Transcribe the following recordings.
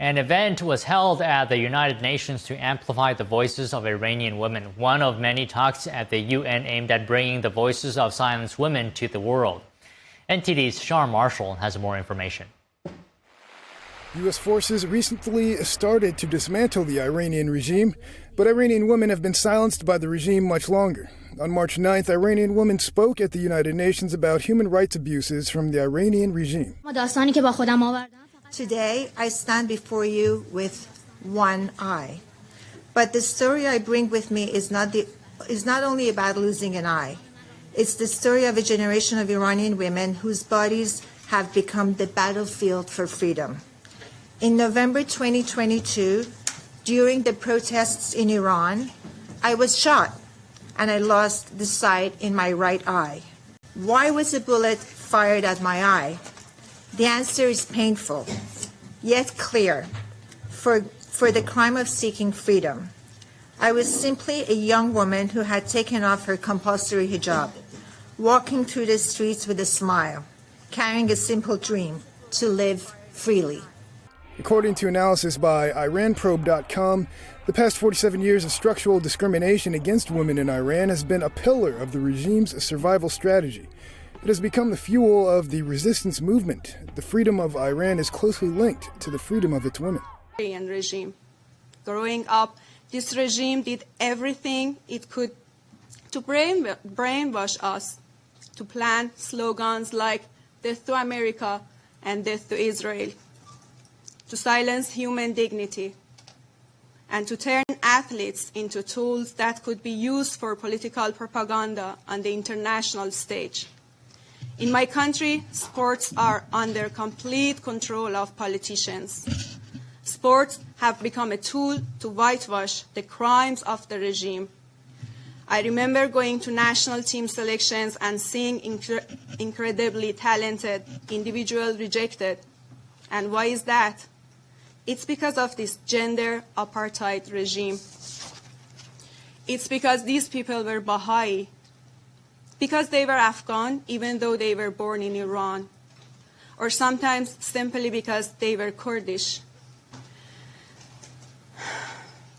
An event was held at the United Nations to amplify the voices of Iranian women, one of many talks at the UN aimed at bringing the voices of silenced women to the world. NTD's Sean Marshall has more information. U.S. forces recently started to dismantle the Iranian regime, but Iranian women have been silenced by the regime much longer. On March 9th, Iranian women spoke at the United Nations about human rights abuses from the Iranian regime. Today, I stand before you with one eye. But the story I bring with me is not only about losing an eye. It's the story of a generation of Iranian women whose bodies have become the battlefield for freedom. In November 2022, during the protests in Iran, I was shot and I lost the sight in my right eye. Why was a bullet fired at my eye? The answer is painful, yet clear, for the crime of seeking freedom. I was simply a young woman who had taken off her compulsory hijab, walking through the streets with a smile, carrying a simple dream to live freely. According to analysis by IranProbe.com, the past 47 years of structural discrimination against women in Iran has been a pillar of the regime's survival strategy. It has become the fuel of the resistance movement. The freedom of Iran is closely linked to the freedom of its women. Iranian regime. Growing up, this regime did everything it could to brainwash us, to plant slogans like "Death to America" and "Death to Israel," to silence human dignity, and to turn athletes into tools that could be used for political propaganda on the international stage. In my country, sports are under complete control of politicians. Sports have become a tool to whitewash the crimes of the regime. I remember going to national team selections and seeing incredibly talented individuals rejected. And why is that? It's because of this gender apartheid regime. It's because these people were Baha'i, because they were Afghan, even though they were born in Iran, or sometimes simply because they were Kurdish.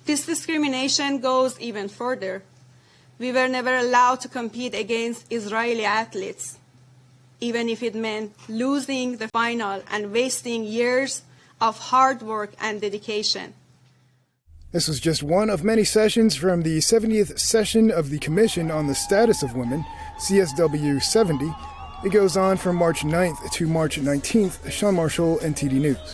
This discrimination goes even further. We were never allowed to compete against Israeli athletes, even if it meant losing the final and wasting years of hard work and dedication. This was just one of many sessions from the 70th session of the Commission on the Status of Women, CSW 70. It goes on from March 9th to March 19th. Sean Marshall, NTD News.